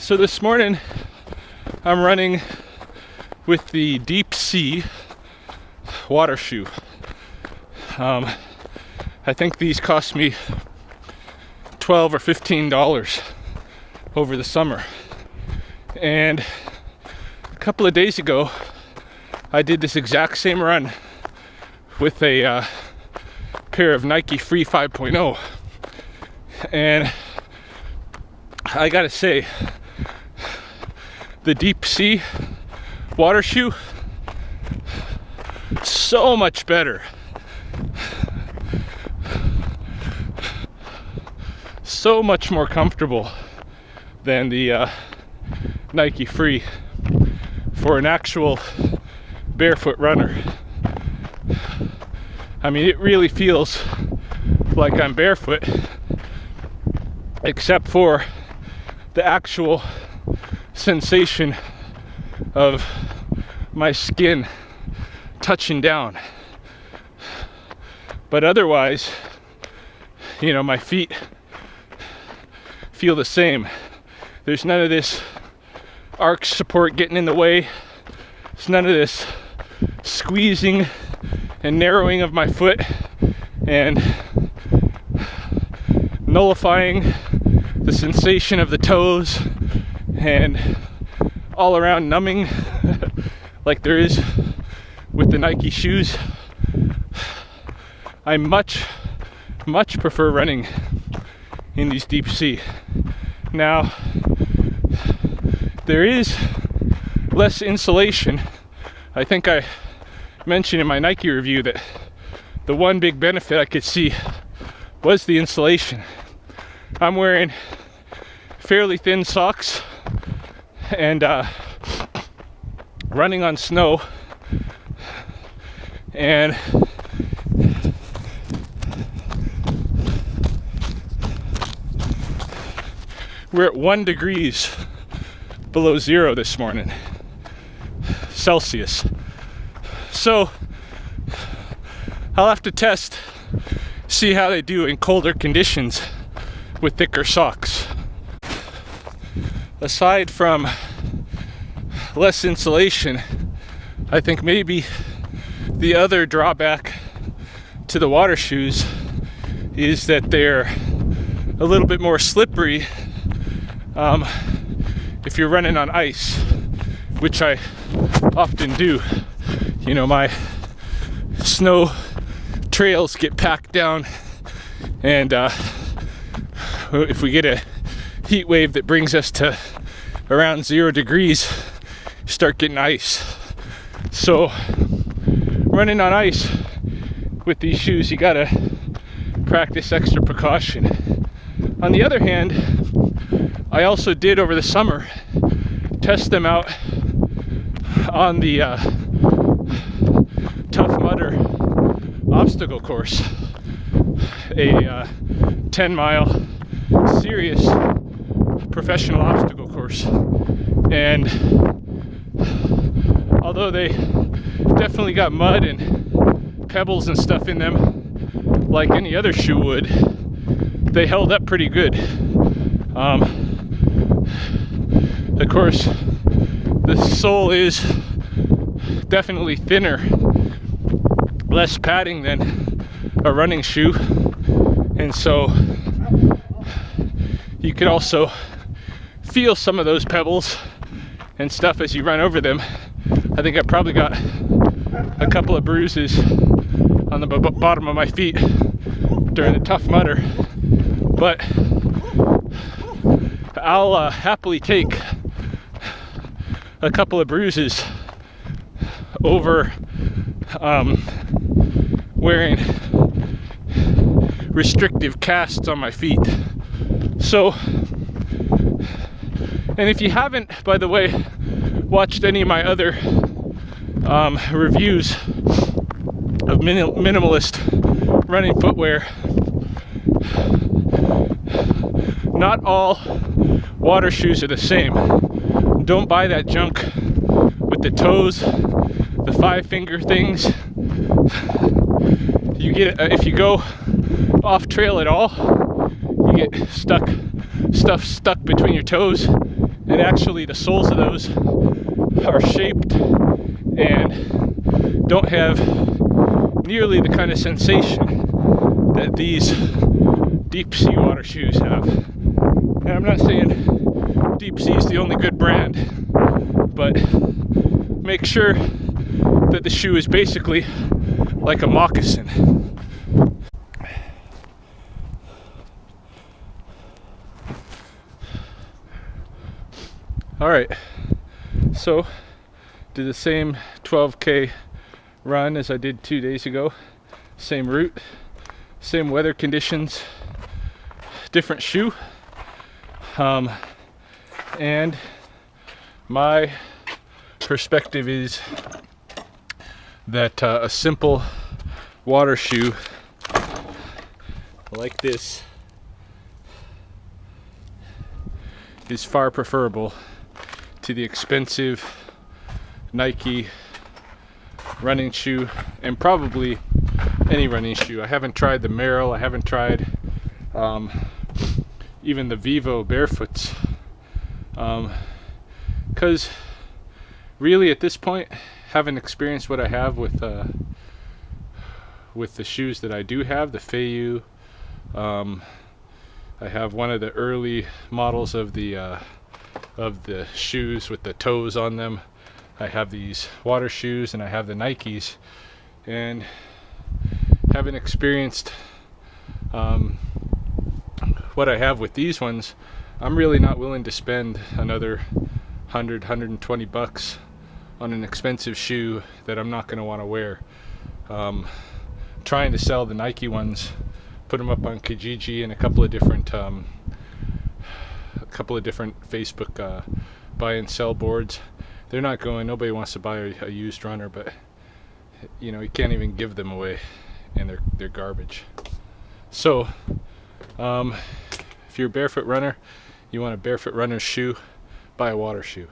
So this morning I'm running with the Deep Sea water shoe. I think these cost me $12 or $15 over the summer. And a couple of days ago I did this exact same run with a pair of Nike Free 5.0, and I gotta say, the Deep Sea water shoe, so much better. So much more comfortable than the Nike Free for an actual barefoot runner. I mean, it really feels like I'm barefoot, except for the actual sensation of my skin touching down. But otherwise, you know, my feet feel the same. There's none of this arch support getting in the way. There's none of this squeezing and narrowing of my foot and nullifying the sensation of the toes and all around numbing like there is with the Nike shoes. I much prefer running in these Deep Sea. Now, there is less insulation. I think I mentioned in my Nike review that the one big benefit I could see was the insulation. I'm wearing fairly thin socks and running on snow, and we're at 1 degree below zero this morning, Celsius. So I'll have to test, see how they do in colder conditions with thicker socks. Aside from less insulation, I think maybe the other drawback to the water shoes is that they're a little bit more slippery if you're running on ice, which I often do. You know, my snow trails get packed down, and if we get a heat wave that brings us to around 0 degrees, start getting ice. So running on ice with these shoes, you gotta practice extra precaution. On the other hand, I also did over the summer test them out on the Tough Mudder obstacle course, a 10-mile serious professional obstacle course. And although they definitely got mud and pebbles and stuff in them like any other shoe would, they held up pretty good. Of course, the sole is definitely thinner, less padding than a running shoe, and so you could also feel some of those pebbles and stuff as you run over them. I think I probably got a couple of bruises on the bottom of my feet during the Tough Mudder, but I'll happily take a couple of bruises over wearing restrictive casts on my feet. So, and if you haven't, by the way, watched any of my other reviews of minimalist running footwear, not all water shoes are the same. Don't buy that junk with the toes, the 5-finger things. You get if you go off trail at all, you get stuff stuck between your toes, And actually the soles of those are shaped and don't have nearly the kind of sensation that these deep sea water shoes have. And I'm not saying Deep Sea is the only good brand, but make sure that the shoe is basically like a moccasin. Alright, so do the same 12K run as I did 2 days ago. Same route, same weather conditions, different shoe. And my perspective is that a simple water shoe like this is far preferable to the expensive Nike running shoe, and probably any running shoe. I haven't tried the Merrell, I haven't tried even the Vivo Barefoots, because really at this point, having experienced what I have with the shoes that I do have, the Feiyu, I have one of the early models of the shoes with the toes on them. I have these water shoes and I have the Nikes, and having experienced what I have with these ones, I'm really not willing to spend another $120 on an expensive shoe that I'm not going to want to wear. Trying to sell the Nike ones, put them up on Kijiji and a couple of different Facebook buy and sell boards. They're not going. Nobody wants to buy a used runner, but you know, you can't even give them away, and they're garbage. So if you're a barefoot runner, you want a barefoot runner's shoe, buy a water shoe.